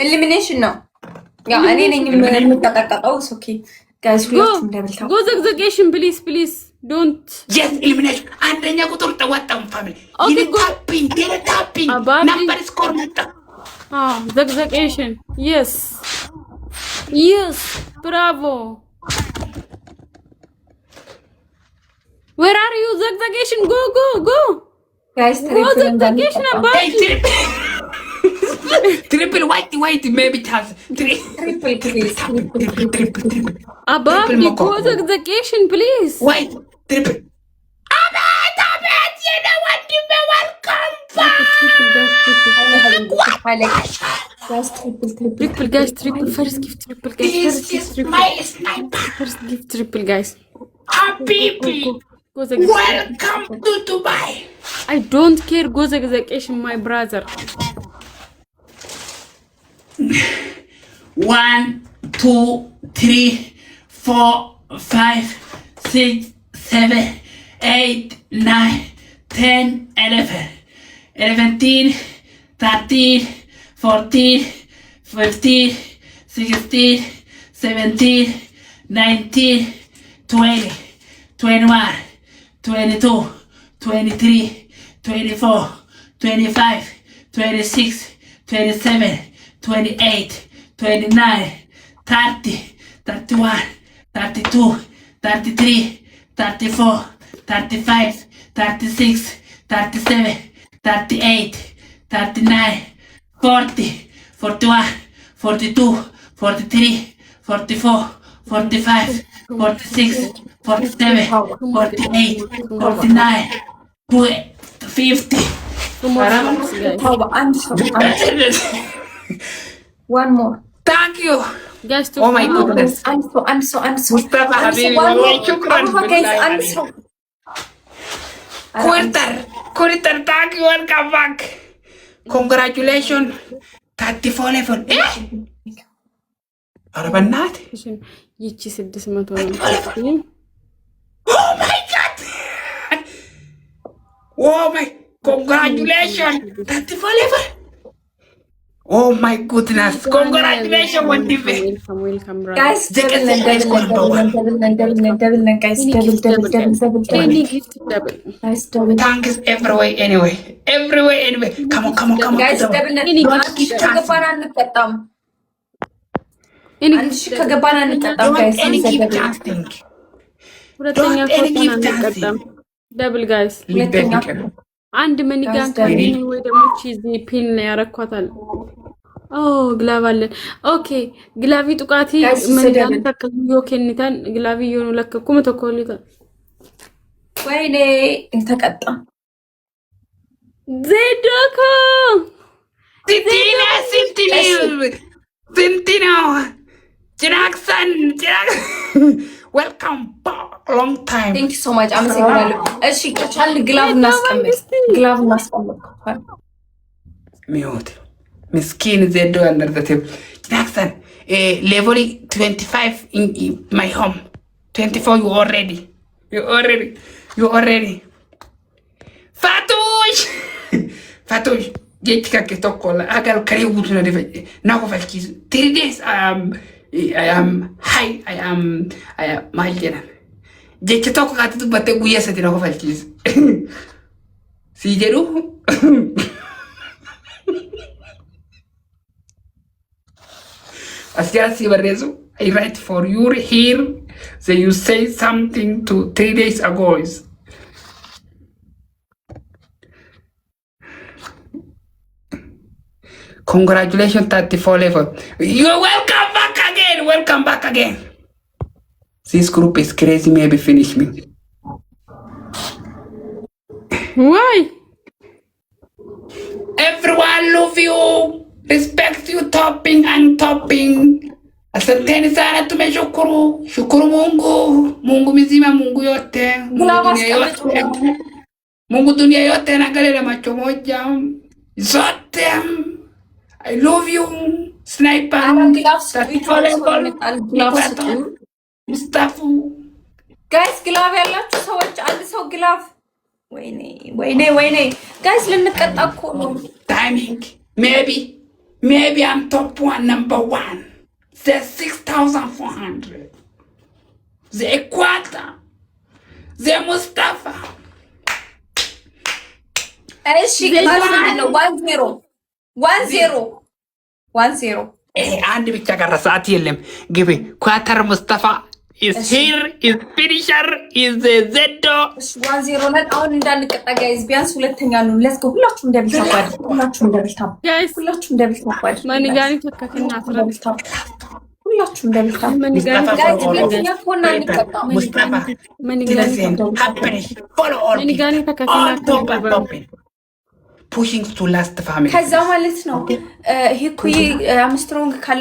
elimination ነው ያ እኔ ነኝ የምጠቀቀው ኦኬ guys ሁላችሁም እንደብልታው go execution please don't yes elimination አንደኛ ቁጥር ተወጣው ፋሚሊ ታፒንግ number score መጣ execution yes bravo where are you execution go guys triple white maybe chance triple please above go execution please white triple you know what you may welcome triple guys triple first gift triple guys first gift triple guys habibi welcome to Dubai I don't care go execution my brother 1 2 3 4 5 6 7 8 9 10 11 13 14 15 16 17 19 20 21 22 23 24 25 26 27 28 29 30 31 32 33 34 35 36 37 38 39 40 41 42 43 44 45 46 47 48 49 50 one more thank you guys oh my goodness I'm so Mustafa Habibi guys I'm so Quarter thank you welcome back congratulations 34 level አረበናት ይቺ 600 ነው oh my god oh my congratulations 34 level oh my goodness congratulations wonderful welcome guys double guys double guys double thanks everywhere come on guys double ከገባን አንቀጣም አንቺ ከገባን አንቀጣም guys ሁለተኛ አንቀጣም double guys አንድ መኒጋን ካገኘ ወይ ደግሞ ቺዚ ፒን ያረኳታል ግላቭ አለን ኦኬ ግላቪ ጡቃቲ መኒጋን ተከልዮ ከኒታን ግላቪ የሆኑ ለከኩም ተኮልታ ወይኔ ተቀጣ ዘዶኮ Tintina Jackson welcome back long time thank you so much አመሰግናለሁ እሺ ቻል ግላቭ እናስቀምጥ ሚውት ምስኪን ዘዶ under the table Jackson level 25 in my home 24 you already Fatush jecha che tocco agal crevuto na deve na ko falki 3 days I am high I am maljena jecha tocco ka tu batte guya sa na ko falki si jeru Asiasi Barezu I write for you here so you say something to 3 days ago is Congratulations 34 level. You're welcome back again. This group is crazy, maybe finish me. Why? Everyone love you, respect you, topping. Asanteni sana tumeshukuru. Shukuru Mungu mzima, Mungu yote. Mungu dunia yote anaangalia macho moja. Zote. I love you, sniper. Mustafa. Guys, ግላቭ ያላችሁ ሰዎች አንድ ሰው ግላቭ ወይኔ guys ልንቀጣ እኮ ነው timing maybe Maybe I'm top one, number one. The 6,400. The Equator. The Mustafa. እሺ ቅጣት ምንድነው? 1-0 አንድ ብቻ ቀረ፣ ሰዓት የለም። ግቢ ኳተር ሙስጠፋ is here, is finisher, is Zedo. 1-0 ነን። አሁን እንዳንቀጣ ጋይዝ፣ ቢያንስ ሁለተኛ ነው። ሌትስ ጎ። ሁላችሁም ደብል ታባድ፣ ሁላችሁም ደብል ታባድ ጋይዝ፣ ሁላችሁም ደብል ታባድ። ማንጋኒ ተከከና ደብል ታባድ፣ ሁላችሁም ደብል ታባድ። ማንጋኒ ጋይዝ፣ ሁለተኛ ኮና እንቀጣ። ሙስጠፋ ማንጋኒ happiness follow all. ማንጋኒ ተከከና pushing to last family. ከዛ ማለት ነው ይሄ እኮ አምስትሮንግ ካለ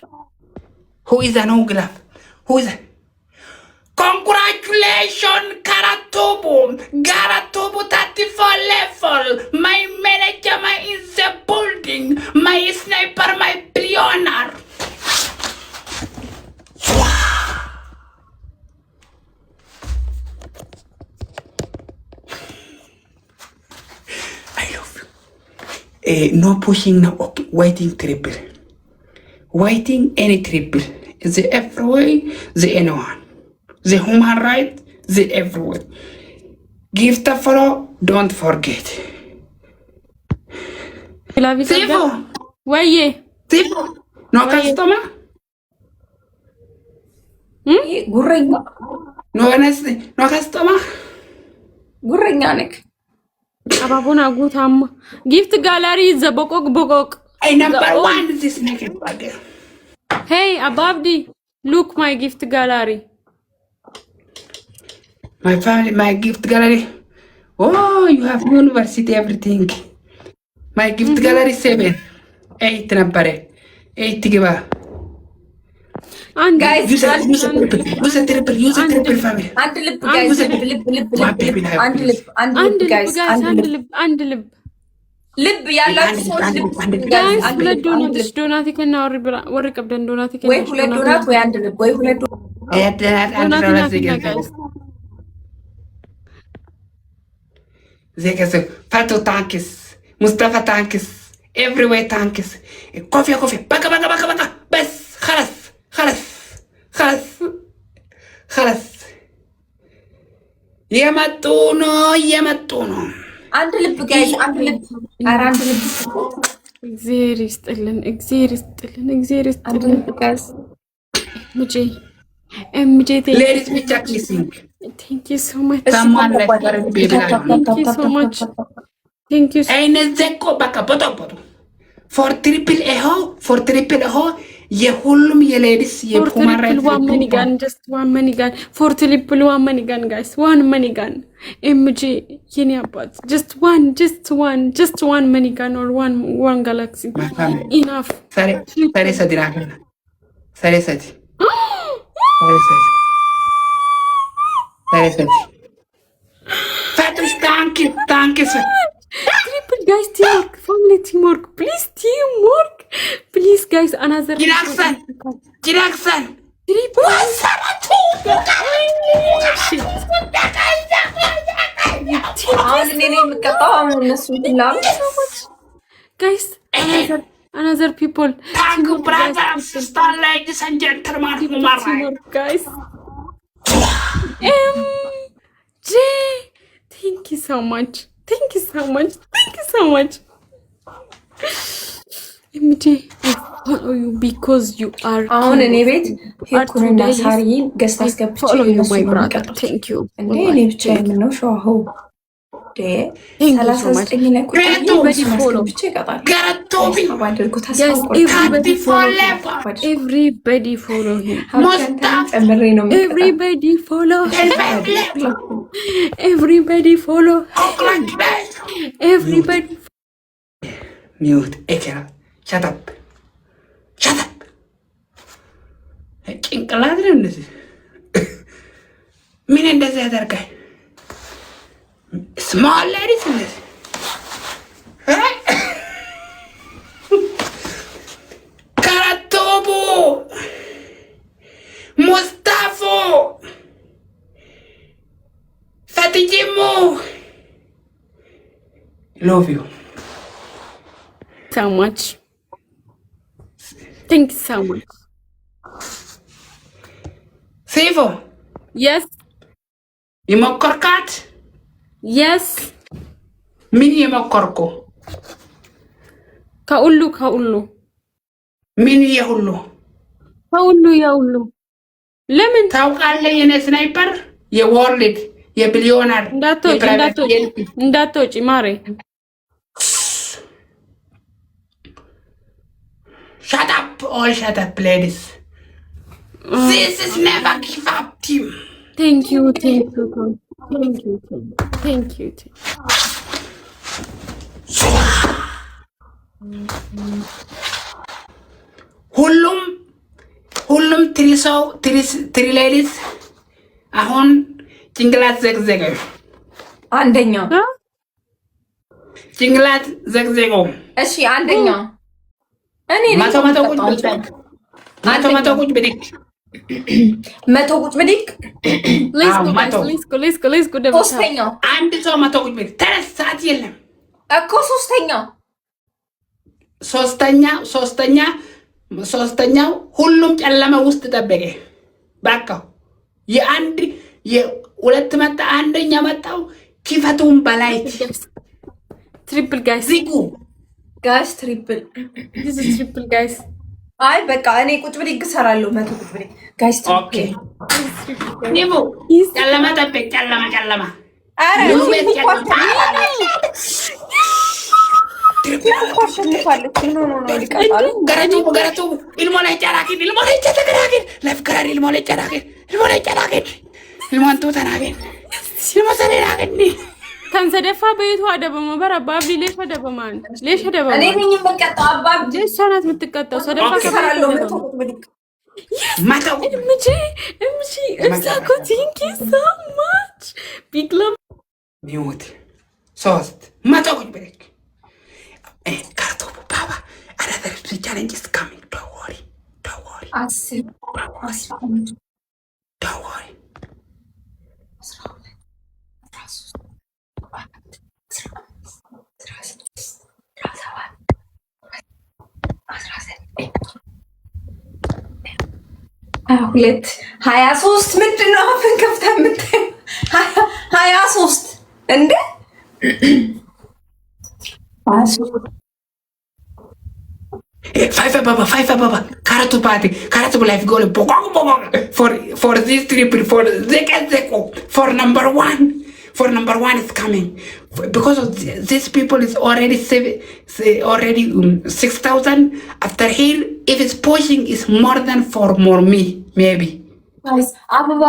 who is an ograph? Who is Congratulations, Garatobo 34 level. My manager, my is the building. My sniper, my billionaire. I love you. No pushing, no okay. Waiting triple. Waiting any triple. The every way, the anyone. The human right, the everywhere. Give the follow, don't forget. Sifo. Waye. Sifo. No customer? ጉረኛ No honestly, no customer? ጉረኛ ነክ አባቦና ጉታም ጊፍት ጋላሪ ዘቦቆቅ I number one this naked bugger. Hey Ababdi, look my gift gallery. My family, my gift gallery. Oh, you have university, everything. My gift gallery 7. 8 number. 8 give up. And guys, use a triple family. አንድ ልብ guys, አንድ ልብ ልብ ያላችሁ ሰዎች ልብ guys, ሁለት ዶናት ከና ወር ቀብደን ዶናት ከና ወይ ሁለት ዶናት ወይ አንድ ልብ ወይ ሁለት ዶናት زي فاتو تانكس مصطفى تانكس everywhere تانكس كوفي بقى بس خلص يمتونو አንድ ልብ ጋይስ አንድ ልብ አንድ ልብ እግዚአብሔር ይስጥልን አንድ ልብ ጋይስ MJ ladies me check listening. Thank you so much. Someone like baby like Thank you so much. Thank you. Aine zeko baka boto for triple eho የሁሉም የሌዲስ የፑማ ራይት one money gun, just one money gun for triple one money gun guys, one money gun MJ yeni abat just one money gun or one galaxy enough. Sare sadira Fatush, thank you, sir. Triple guys, teamwork, family teamwork, please guys, another Jiraksan. Triple guys, another people. Thank you, brothers, sister, ladies and gentlemen, teamwork, guys. MJ, thank you so much. MJ, I follow you because you are. አሁን እኔ ቤት ሄኩንና ሳሪን ገስት አስገብቼ my brother. Thank you. እንዴ እኔ ብቻ የምነው ሻው everybody follow him. Everybody. Mute. Shut up. ጭንቅላት ነው እንደዚህ ምን እንደዚህ ያደርጋል? Small ladies in this. Karatobo. Mustafa. Fatijimo. Love you. So much. ቴንክ ዩ ሶ ማች ሴፎ የስ የሞከርካት የስ ምን የሞከርኩ ከሁሉ ምን የሁሉ የሁሉ ለምን ታውቃለህ? የኔ ስናይፐር የወርልድ የቢሊዮነር እንዳትወጪ ማሬ shut up all shut up ladies this is never give up team thank you ሁሉም ትሪ ሌሊስ አሁን ጭንቅላት ዘግዘገ አንደኛው ጭንቅላት ዘግዘገ እሺ አንደኛው እኔ መቶ ቁጭ ብድግ ሶስተኛው አንድ ሰው መቶ ቁጭ ብድግ ተረሳት የለም እኮ ሶስተኛው ሁሉም ጨለማ ውስጥ ጠበቀ። በቃ የሁለት መጣ አንደኛ መጣው ኪፈቱን በላይ ትሪፕል ጋይስ ዚጉ ጋይስ ትሪፕል ጋይስ አይ በቃ እኔ ቁጭ ብድግ እሰራለሁ። መቶ ቁጭ ብድግ ጋይስ ትሪፕል ኒቡ ጨለማ ጠበቅ ጨለማ አረ ገረቱ ilmoole ጨራቂን ለፍ ገራሪ ilmoole ጨራቂን ilmoontu tanaaqin ilmo sareeraaqin kan sadaffaa beetu adabama bara abbaaf leesha adabamaan leesha adabama እኔ ነኝ የምቀጣው አባብ ጀሳ ናት የምትቀጣው ሰደፋ እሰራለሁ። መቶ ቁጭ ብድግ ማታው እምጂ እምሳኮ ቲንክ ዩ ሶ ማች ቢግ ላቭ ሚውት ሶስት ማታው ቁጭ ብድግ ካርቶ ባባ another challenge is coming don't worry አስር don't worry ሁለት 23 ምንድን ነው አፍን ከፍታ የምታየው? 23 እንደ 5 ababa karatu life goal for this triple for zeko for number one is coming because of these people is already 6,000 after here if it's pushing is more than for more me maybe ጋይስ አበባ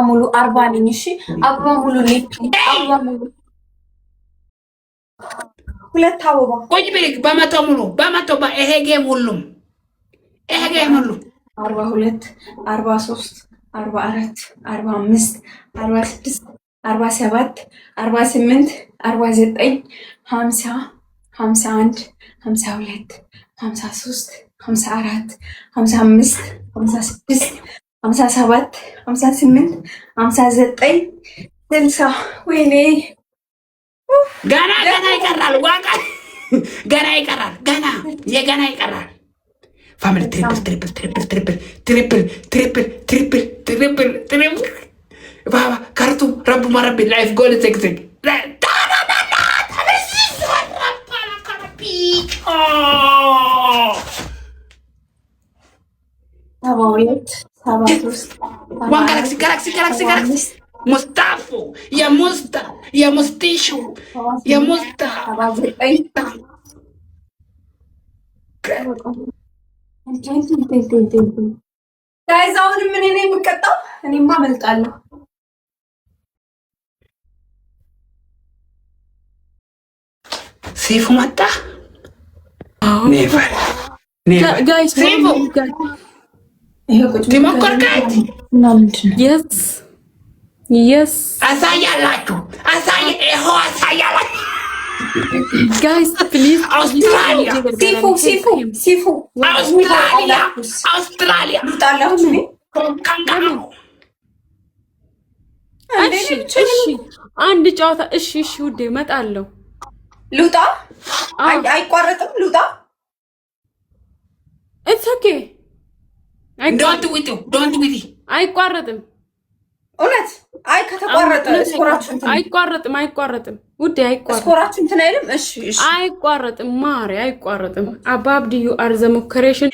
ሙሉ 40 ነኝ። እሺ አበባ ሙሉ አበባ ሙሉ ሁለት አበባ ቆይ ብሪክ በመቶ ሙሉ ይሄ ጌም ሁሉም 42 43 44 45 46 47 48 49 50 51 52 53 54 55 56 57 58 59 60 ወይኔ ገና ይቀራል ዋጋ ገና ይቀራል ፋሚሊ ትሪፕል ባባ ካርቱ ረቡ ማረቢ ላይፍ ጎል ዘግዘግ One galaxy. Mustafa. Ya Mustishu. Ya Musta. ጋይዝ አሁን ምን እኔ የምቀጣው እኔማ እመልጣለሁ። ሴፉ መጣ። ኔቨር ጋይስ ሴፉ ይሄ ቁጭ ዲሞክራሲ የስ አሳያላችሁ ጋይስ ፕሊዝ አውስትራሊያ ጣላችሁ ካንጋሩ እሺ አንድ ጨዋታ እሺ ውዴ እመጣለሁ። ልውጣ አይቋረጥም ልውጣ ኢትስ ኦኬ አይቋረጥም እውነት አይ ከተቋረጠ ስኮራችሁ አይቋረጥም ውዴ አይቋረጥም ስኮራችሁ እንትን አይልም እሺ አይቋረጥም ማሪ አይቋረጥም አባብ ዲዩ አር ዘ ሞከሬሽን